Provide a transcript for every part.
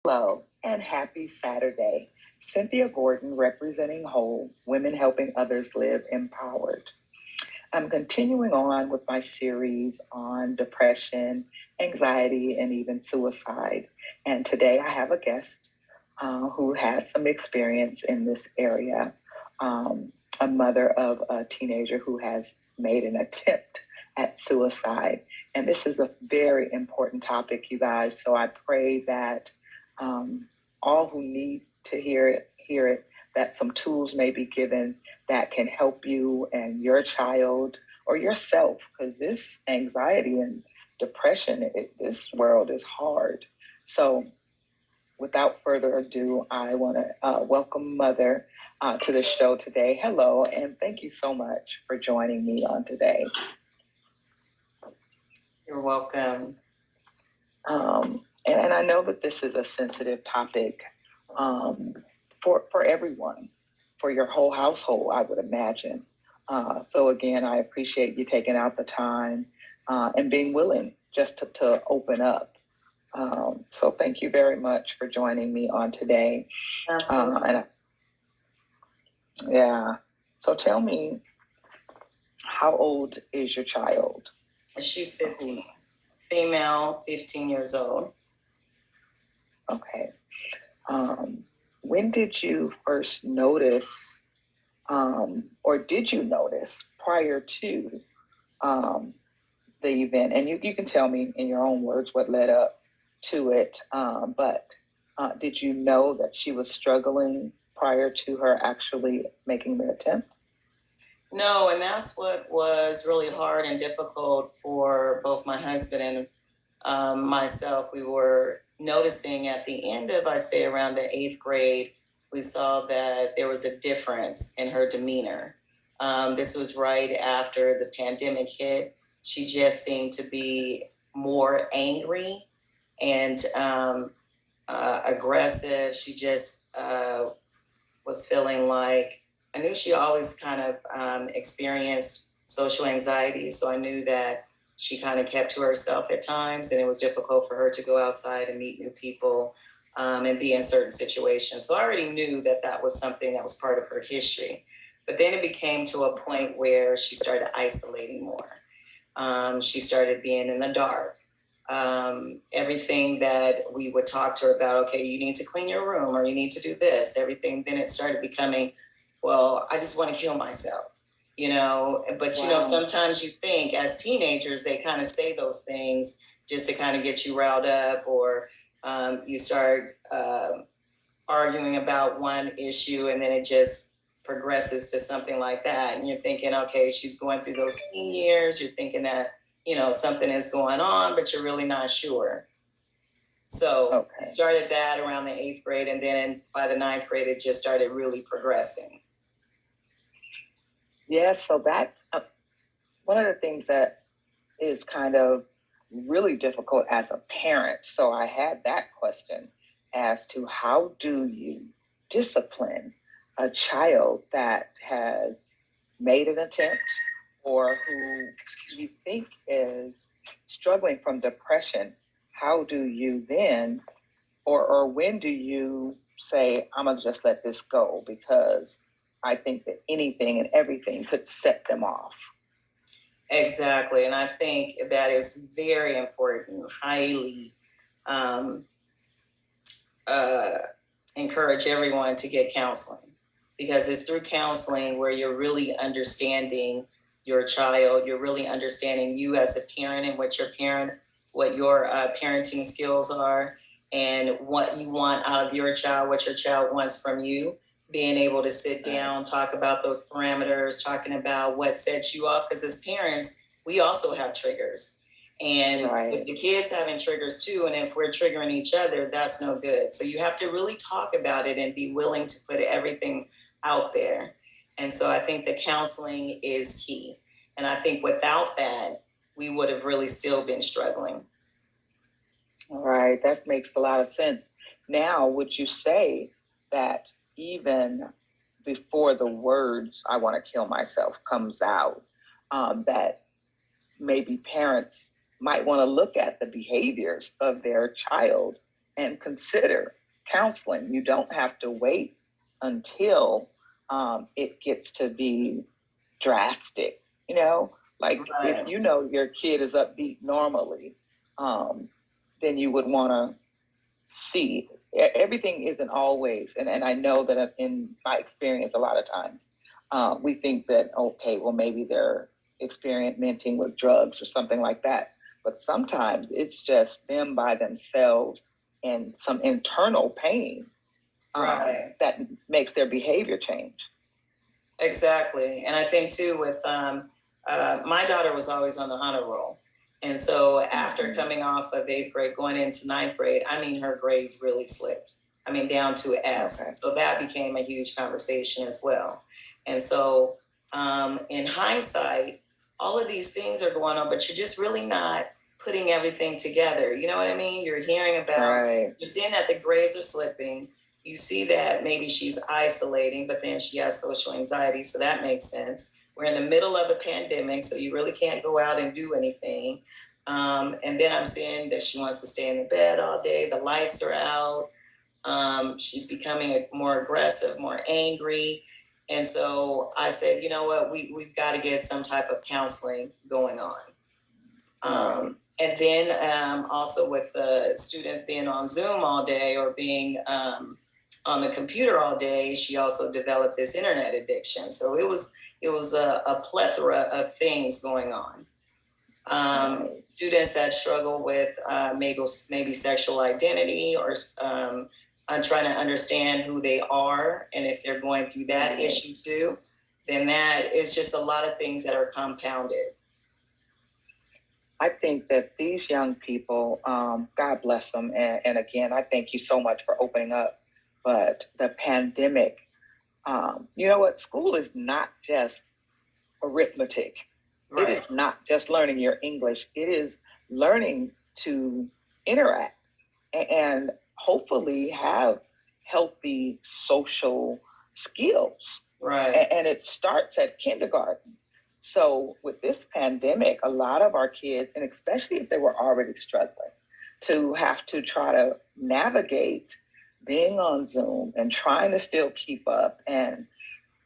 Hello and happy Saturday. Cynthia Gordon representing Whole, Women Helping Others Live Empowered. I'm continuing on with my series on depression, anxiety, and even suicide. And today I have a guest who has some experience in this area, a mother of a teenager who has made an attempt at suicide. And this is a very important topic, you guys. So I pray that um, all who need to hear it, that some tools may be given that can help you and your child or yourself, because this anxiety and depression, this world is hard. So without further ado, I want to welcome Mother to the show today. Hello, and thank you so much for joining me on today. You're welcome. And I know that this is a sensitive topic for everyone, for your whole household, I would imagine. So again, I appreciate you taking out the time and being willing just to open up. So thank you very much for joining me on today. Absolutely. Yeah. So tell me, how old is your child? She's 15. Female, 15 years old. Okay. When did you first notice, or did you notice prior to the event? And you can tell me in your own words what led up to it. But did you know that she was struggling prior to her actually making the attempt? No, and that's what was really hard and difficult for both my husband and myself. We were noticing at the end of, I'd say, around the 8th grade, we saw that there was a difference in her demeanor. This was right after the pandemic hit. She just seemed to be more angry and aggressive. She just was feeling like, I knew she always kind of experienced social anxiety. So I knew that she kind of kept to herself at times, and it was difficult for her to go outside and meet new people and be in certain situations. So I already knew that that was something that was part of her history. But then it became to a point where she started isolating more. She started being in the dark. Everything that we would talk to her about, okay, you need to clean your room or you need to do this, everything, then it started becoming, well, I just want to kill myself, but Wow. sometimes you think as teenagers, they kind of say those things just to kind of get you riled up, or you start arguing about one issue and then it just progresses to something like that. And you're thinking, okay, she's going through those teen years. You're thinking that, something is going on, but you're really not sure. So Okay. Started that around the 8th grade. And then by the 9th grade, it just started really progressing. Yeah, so that's one of the things that is kind of really difficult as a parent. So I had that question as to how do you discipline a child that has made an attempt or who you think is struggling from depression? How do you then, or when do you say, I'm gonna just let this go because I think that anything and everything could set them off? Exactly. And I think that is very important, highly um, encourage everyone to get counseling, because it's through counseling where you're really understanding your child. You're really understanding you as a parent and what your parenting skills are, and what you want out of your child, what your child wants from you. Being able to sit down, talk about those parameters, talking about what sets you off. Because as parents, we also have triggers. And if the kids having triggers too, and if we're triggering each other, that's no good. So you have to really talk about it and be willing to put everything out there. And so I think the counseling is key. And I think without that, we would have really still been struggling. All right, that makes a lot of sense. Now, would you say that even before the words "I want to kill myself" comes out, that maybe parents might want to look at the behaviors of their child and consider counseling. You don't have to wait until it gets to be drastic, you know, like Right. if you know your kid is upbeat normally, then you would want to see everything isn't always, and I know that in my experience, a lot of times we think that, okay, well, maybe they're experimenting with drugs or something like that. But sometimes it's just them by themselves and some internal pain Right. that makes their behavior change. Exactly. And I think too with my daughter was always on the honor roll. And so after coming off of 8th grade, going into 9th grade, I mean, her grades really slipped. I mean, down to S. Okay. So that became a huge conversation as well. And so in hindsight, all of these things are going on, but you're just really not putting everything together. You know what I mean? You're hearing about, Right. you're seeing that the grades are slipping. You see that maybe she's isolating, but then she has social anxiety. So that makes sense. We're in the middle of a pandemic, so you really can't go out and do anything. And then I'm seeing that she wants to stay in the bed all day. The lights are out. She's becoming more aggressive, more angry. And so I said, you know what, we've got to get some type of counseling going on. And then also with the students being on Zoom all day or being on the computer all day, she also developed this internet addiction. So it was a plethora of things going on. Students that struggle with maybe sexual identity or trying to understand who they are, and if they're going through that issue too, then that is just a lot of things that are compounded. I think that these young people, God bless them. And again, I thank you so much for opening up. But the pandemic, you know what? School is not just arithmetic. Right. It is not just learning your English. It is learning to interact and hopefully have healthy social skills. Right. And it starts at kindergarten. So with this pandemic, a lot of our kids, and especially if they were already struggling, to have to try to navigate being on Zoom and trying to still keep up. And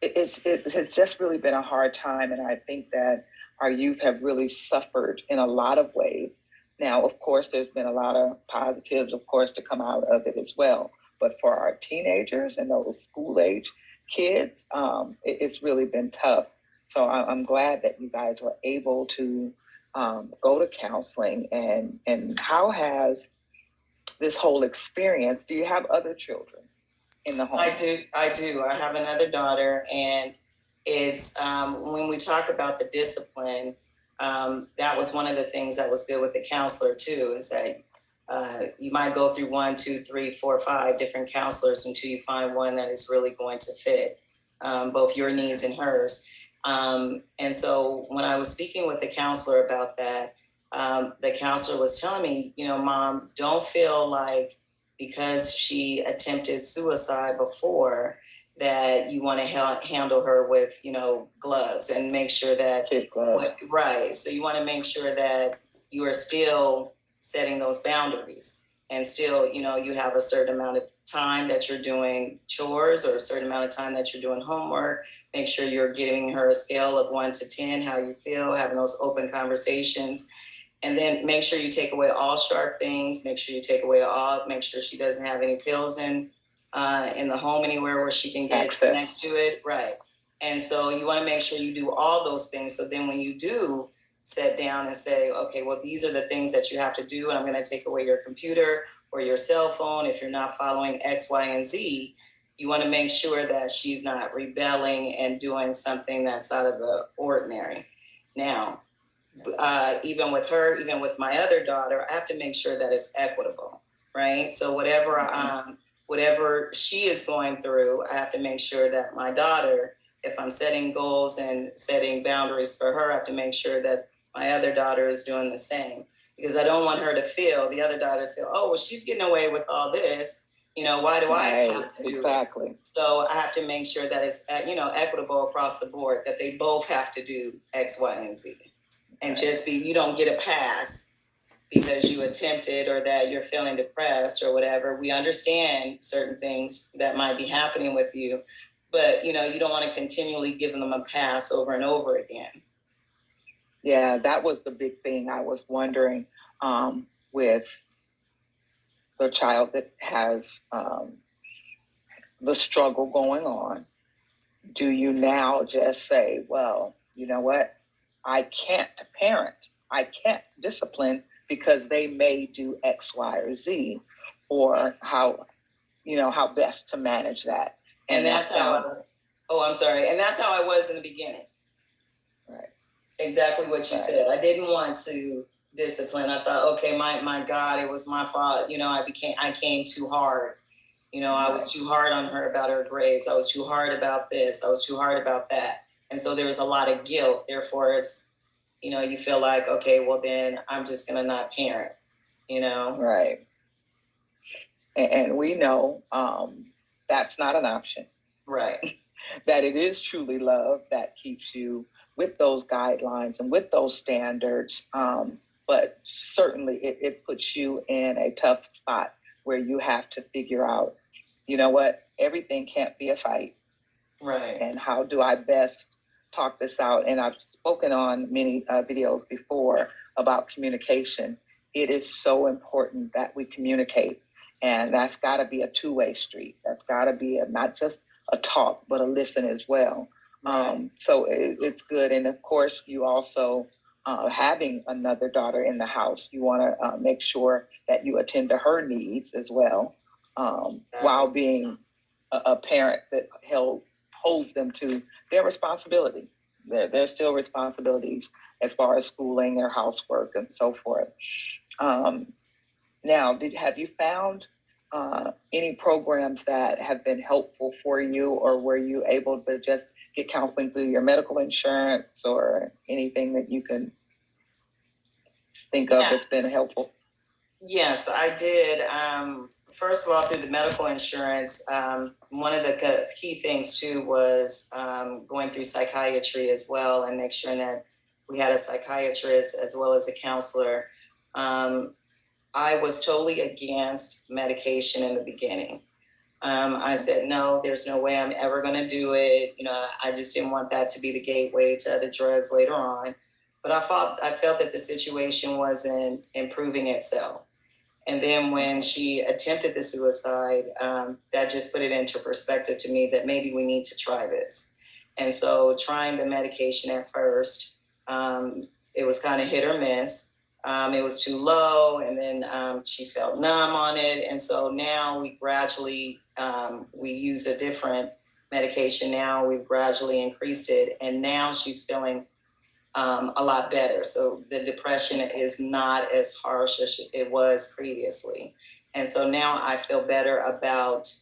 it has just really been a hard time. And I think that our youth have really suffered in a lot of ways. Now, of course, there's been a lot of positives, of course, to come out of it as well. But for our teenagers and those school age kids, it's really been tough. So I'm glad that you guys were able to go to counseling. And how has this whole experience? Do you have other children in the home? I do. I have another daughter, and it's when we talk about the discipline, that was one of the things that was good with the counselor too, is that you might go through 1, 2, 3, 4, 5 different counselors until you find one that is really going to fit both your needs and hers. And so when I was speaking with the counselor about that, the counselor was telling me, you know, Mom, don't feel like because she attempted suicide before that you want to handle her with, you know, gloves and make sure that, right. So you want to make sure that you are still setting those boundaries and still, you know, you have a certain amount of time that you're doing chores or a certain amount of time that you're doing homework. Make sure you're giving her a scale of 1 to 10, how you feel, having those open conversations. And then make sure you take away all sharp things. Make sure you take away make sure she doesn't have any pills in the home anywhere where she can get access next to it. Right. And so you want to make sure you do all those things. So then when you do sit down and say, okay, well, these are the things that you have to do. And I'm going to take away your computer or your cell phone if you're not following X, Y, and Z. You want to make sure that she's not rebelling and doing something that's out of the ordinary. Now, even with her, even with my other daughter, I have to make sure that it's equitable, right? So whatever she is going through, I have to make sure that my daughter, if I'm setting goals and setting boundaries for her, I have to make sure that my other daughter is doing the same. Because I don't want her to feel, the other daughter to feel, oh, well, she's getting away with all this. You know, why do I have to do exactly it? So I have to make sure that it's, you know, equitable across the board, that they both have to do X, Y, and Z. And just you don't get a pass because you attempted or that you're feeling depressed or whatever. We understand certain things that might be happening with you, but you know, you don't want to continually give them a pass over and over again. Yeah, that was the big thing. I was wondering with the child that has the struggle going on, do you now just say, well, you know what? I can't parent, I can't discipline because they may do X, Y, or Z, or how, how best to manage that. And that's I'm sorry. And that's how I was in the beginning. Right. Exactly what you said. I didn't want to discipline. I thought, okay, my God, it was my fault. You know, I came too hard. You know, I was too hard on her about her grades. I was too hard about this. I was too hard about that. And so there was a lot of guilt. Therefore, it's, you know, you feel like, okay, well, then I'm just going to not parent, you know? Right. And we know that's not an option. Right. That it is truly love that keeps you with those guidelines and with those standards. But certainly it puts you in a tough spot where you have to figure out, you know what, everything can't be a fight. Right. And how do I best talk this out? And I've spoken on many videos before about communication. It is so important that we communicate. And that's got to be a two-way street. That's got to be not just a talk, but a listen as well. Right. So it's good. And of course, you also, having another daughter in the house, you want to make sure that you attend to her needs as well, while being a parent that holds them to their responsibility. There's still responsibilities as far as schooling, their housework, and so forth. Now, have you found any programs that have been helpful for you, or were you able to just get counseling through your medical insurance, or anything that you can think of that's been helpful? Yes, I did. First of all, through the medical insurance, one of the key things too was going through psychiatry as well, and make sure that we had a psychiatrist as well as a counselor. I was totally against medication in the beginning. I said, no, there's no way I'm ever going to do it. You know, I just didn't want that to be the gateway to other drugs later on. But I felt that the situation wasn't improving itself. And then when she attempted the suicide, that just put it into perspective to me that maybe we need to try this. And so trying the medication at first, it was kind of hit or miss. It was too low, and then she felt numb on it. And so now we gradually, we use a different medication now. We've gradually increased it, and now she's feeling a lot better. So the depression is not as harsh as it was previously. And so now I feel better about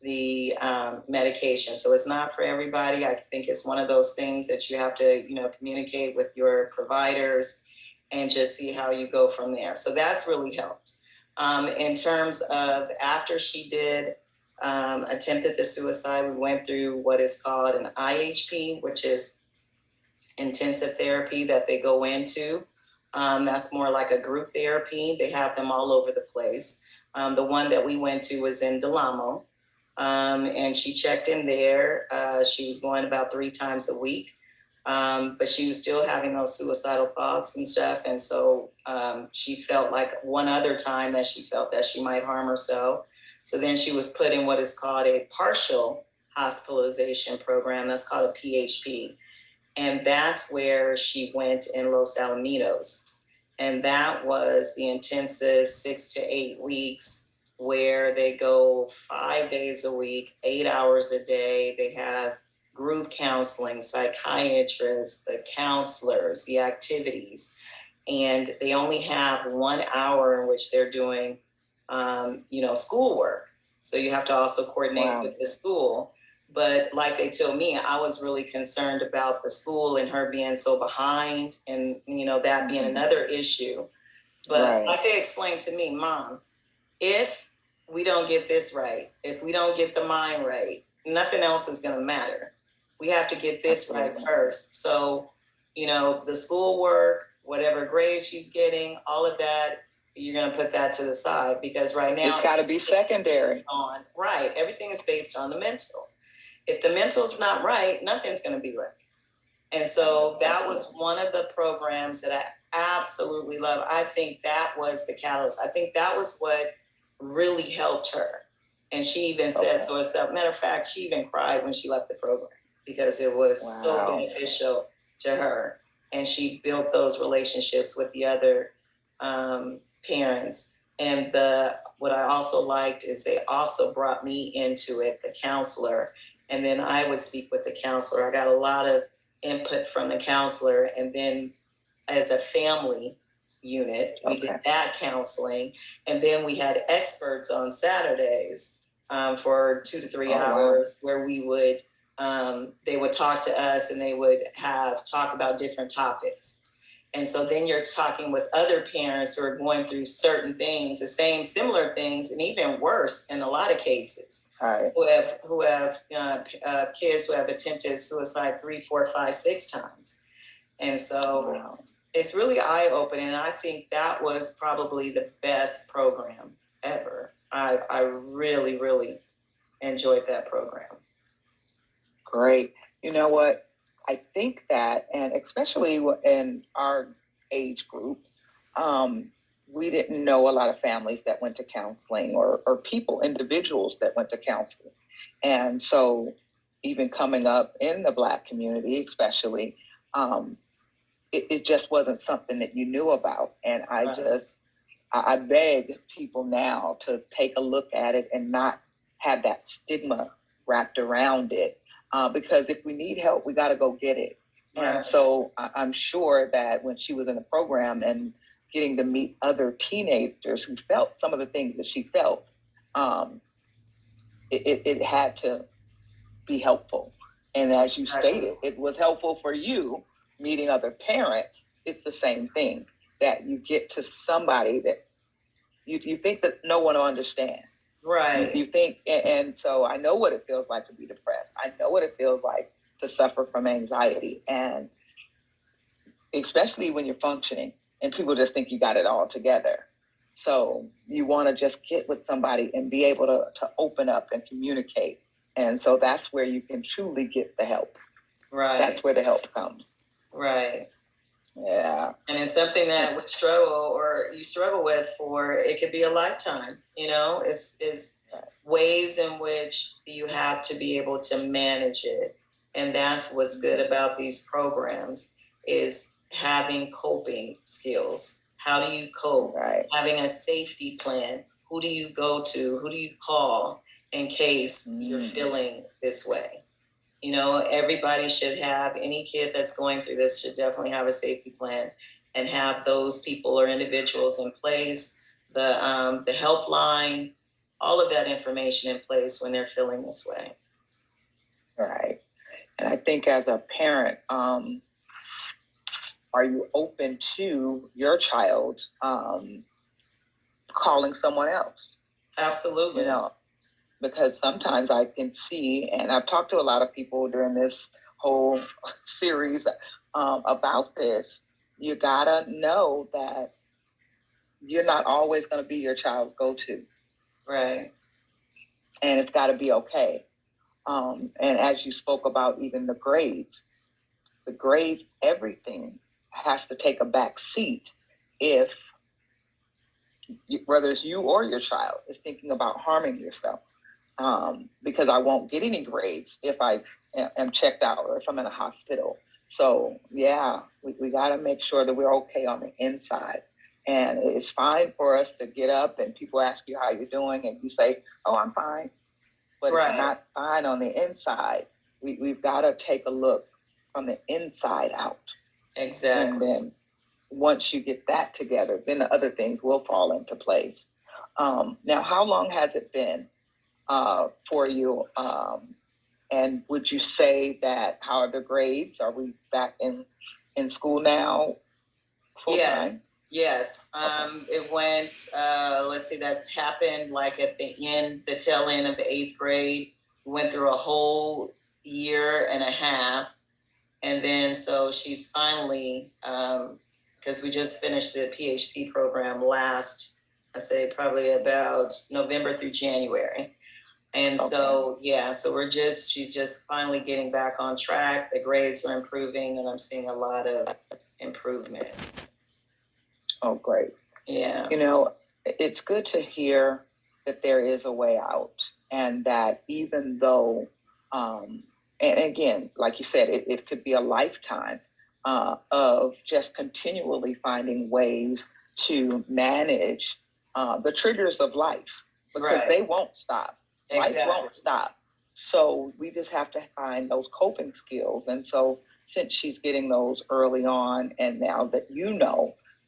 the medication. So it's not for everybody. I think it's one of those things that you have to, you know, communicate with your providers and just see how you go from there. So that's really helped. In terms of after she did attempted the suicide, we went through what is called an IHP, which is intensive therapy that they go into. That's more like a group therapy. They have them all over the place. The one that we went to was in Del Amo, and she checked in there. She was going about 3 times a week, but she was still having those suicidal thoughts and stuff. And so she felt like one other time that she felt that she might harm herself. So then she was put in what is called a partial hospitalization program. That's called a PHP. And that's where she went in Los Alamitos. And that was the intensive 6 to 8 weeks where they go 5 days a week, 8 hours a day. They have group counseling, psychiatrists, the counselors, the activities. And they only have 1 hour in which they're doing, schoolwork. So you have to also coordinate with the school. But like they told me, I was really concerned about the school and her being so behind, and, you know, that being another issue. But like they explained to me, Mom, if we don't get this right, if we don't get the mind right, nothing else is going to matter. We have to get this right first. So, you know, the schoolwork, whatever grades she's getting, all of that, you're going to put that to the side, because right now It's got to be secondary. Right. Everything is based on the mental. If the mental's not right, nothing's going to be right. And so that was one of the programs that I absolutely love. I think that was the catalyst. I think that was what really helped her. And she even said so herself. Matter of fact, she even cried when she left the program because it was so beneficial to her. And she built those relationships with the other parents. And what I also liked is they also brought me into it, the counselor. And then I would speak with the counselor. I got a lot of input from the counselor, and then as a family unit, we did that counseling, and then we had experts on Saturdays for 2 to 3 hours where we would they would talk to us, and they would talk about different topics. And so then you're talking with other parents who are going through certain things, the same similar things, and even worse in a lot of cases. Right. Who have kids who have attempted suicide 3, 4, 5, 6 times. And so it's really eye-opening. And I think that was probably the best program ever. I really, really enjoyed that program. Great. You know what? I think that, and especially in our age group, we didn't know a lot of families that went to counseling or individuals that went to counseling. And so even coming up in the Black community, especially, it just wasn't something that you knew about. And I beg people now to take a look at it and not have that stigma wrapped around it. Because if we need help, we got to go get it. Right. And so I'm sure that when she was in the program and getting to meet other teenagers who felt some of the things that she felt, it had to be helpful. And as you stated, it was helpful for you meeting other parents. It's the same thing, that you get to somebody that you think that no one will understand. Right. You think, and so I know what it feels like to be depressed. I know what it feels like to suffer from anxiety, and especially when you're functioning and people just think you got it all together. So you want to just get with somebody and be able to open up and communicate. And so that's where you can truly get the help. Right. That's where the help comes. Right. Yeah. And it's something that you struggle with for, it could be a lifetime, it's ways in which you have to be able to manage it. And that's what's good about these programs, is having coping skills. How do you cope? Right. Having a safety plan. Who do you go to? Who do you call in case you're feeling this way? Everybody should have, any kid that's going through this should definitely have a safety plan and have those people or individuals in place, the helpline, all of that information in place when they're feeling this way. Right. And I think as a parent, are you open to your child calling someone else? Absolutely. Because sometimes I can see, and I've talked to a lot of people during this whole series about this, you gotta know that you're not always gonna be your child's go-to. Right. And it's gotta be okay. And as you spoke about even the grades, everything has to take a back seat if, whether it's you or your child is thinking about harming yourself. Because I won't get any grades if I am checked out or if I'm in a hospital. So yeah, we got to make sure that we're okay on the inside. And it's fine for us to get up and people ask you how you're doing and you say, oh, I'm fine. But Right. It's not fine on the inside. We've got to take a look from the inside out. Exactly. And then once you get that together, then the other things will fall into place. Now, how long has it been for you? And would you say that, how are the grades? Are we back in school now? Yes. Yes. Okay. It went, let's see, that's happened like at the tail end of the 8th grade. We went through a whole year and a half. And then, so she's finally because we just finished the PHP program last, I say probably about November through January. And so, yeah, so she's just finally getting back on track. The grades are improving and I'm seeing a lot of improvement. Oh, great. Yeah. You know, it's good to hear that there is a way out, and that even though, and again, like you said, it could be a lifetime of just continually finding ways to manage the triggers of life, because they won't stop. Exactly. Life won't stop. So we just have to find those coping skills. And so since she's getting those early on, and now that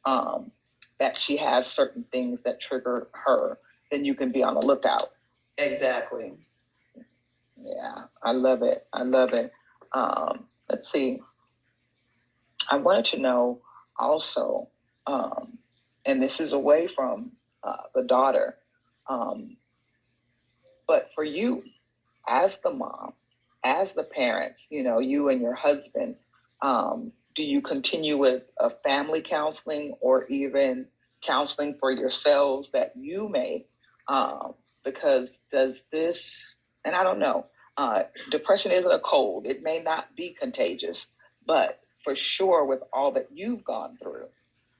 um, that she has certain things that trigger her, then you can be on the lookout. Exactly. Yeah, I love it. I love it. Let's see. I wanted to know also, and this is away from the daughter, but for you as the mom, as the parents, you and your husband, do you continue with a family counseling or even counseling for yourselves that you may? Because does this, and I don't know, depression isn't a cold. It may not be contagious, but for sure, with all that you've gone through,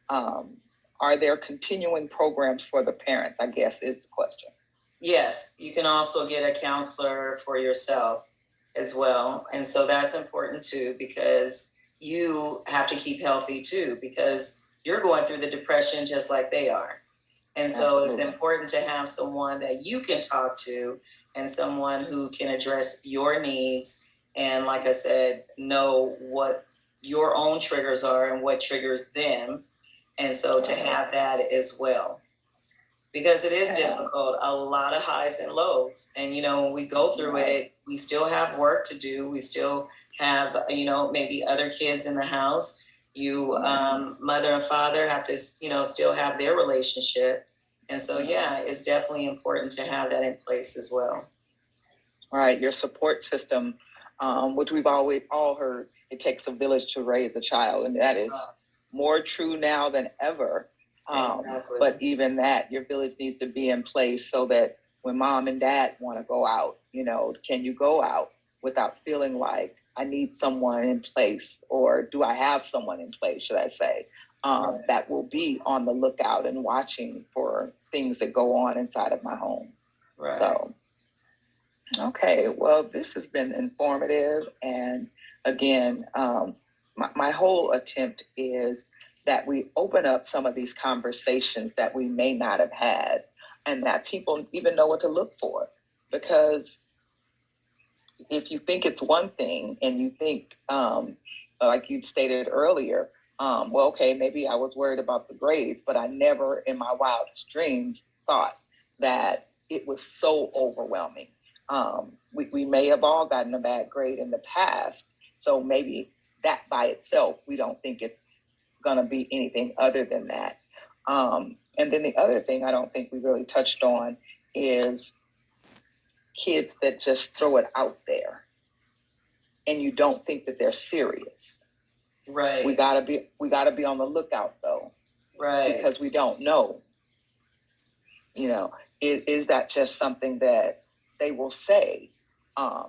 are there continuing programs for the parents, I guess is the question. Yes, you can also get a counselor for yourself as well. And so that's important too, because you have to keep healthy too, because you're going through the depression just like they are. And so Absolutely. It's important to have someone that you can talk to and someone who can address your needs. And like I said, know what your own triggers are and what triggers them. And so to have that as well. Because it is difficult, a lot of highs and lows. And, when we go through it, we still have work to do. We still have, maybe other kids in the house. Mother and father have to, still have their relationship. And so, yeah, it's definitely important to have that in place as well. Right. Your support system, which we've always all heard, it takes a village to raise a child. And that is more true now than ever. Exactly. But even that, your village needs to be in place so that when mom and dad want to go out, can you go out without feeling like I need someone in place, or do I have someone in place, should I say, that will be on the lookout and watching for things that go on inside of my home. Right. So, okay, well, this has been informative. And again, my whole attempt is that we open up some of these conversations that we may not have had, and that people even know what to look for. Because if you think it's one thing and you think, like you stated earlier, well, okay, maybe I was worried about the grades, but I never in my wildest dreams thought that it was so overwhelming. We may have all gotten a bad grade in the past, so maybe that by itself, we don't think it's going to be anything other than that. And then the other thing I don't think we really touched on is kids that just throw it out there and you don't think that they're serious. Right. We gotta be on the lookout though. Right. Because we don't know. Is that just something that they will say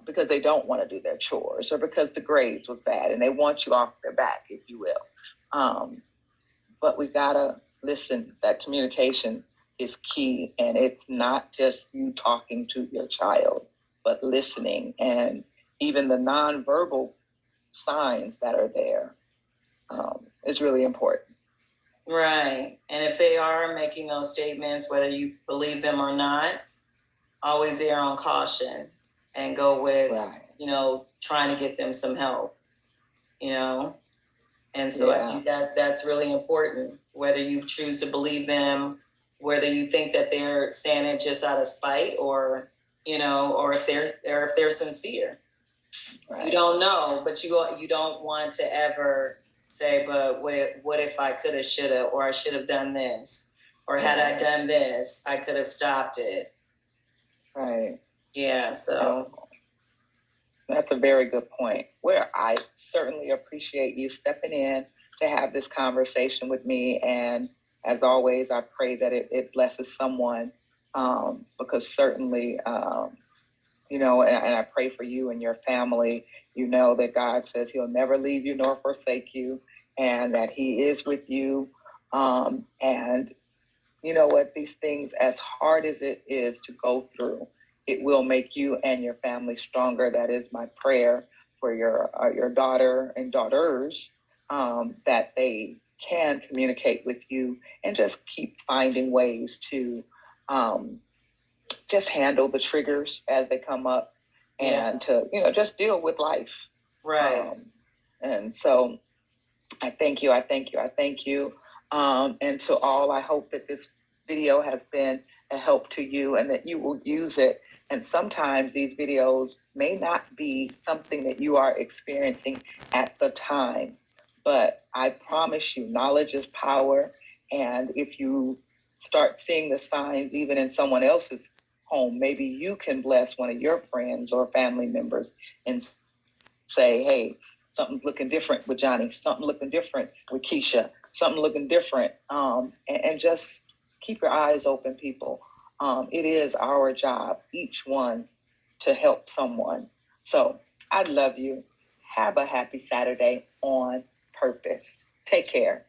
because they don't want to do their chores, or because the grades was bad and they want you off their back, if you will. But we gotta listen. That communication is key, and it's not just you talking to your child, but listening, and even the nonverbal signs that are there is really important. Right. And if they are making those statements, whether you believe them or not, always err on caution and go with, trying to get them some help, And so I think that's really important, whether you choose to believe them, whether you think that they're saying it just out of spite, or, or if they're sincere. Right. You don't know, but you don't want to ever say, but what if I could have, should have, or I should have done this, or had I done this, I could have stopped it. Right. Yeah. So that's a very good point. Where I certainly appreciate you stepping in to have this conversation with me. And as always, I pray that it blesses someone, because certainly, and I pray for you and your family. You know that God says he'll never leave you nor forsake you, and that he is with you. And you know what, these things, as hard as it is to go through, it will make you and your family stronger. That is my prayer for your daughter and daughters, that they can communicate with you and just keep finding ways to just handle the triggers as they come up, and to just deal with life. Right. And so I thank you. I thank you. I thank you. And to all, I hope that this video has been a help to you and that you will use it. And sometimes these videos may not be something that you are experiencing at the time, but I promise you, knowledge is power. And if you start seeing the signs even in someone else's home, maybe you can bless one of your friends or family members and say, hey, something's looking different with Johnny, something looking different with Keisha, something looking different. And just keep your eyes open, people. It is our job, each one, to help someone. So I love you. Have a happy Saturday on purpose. Take care.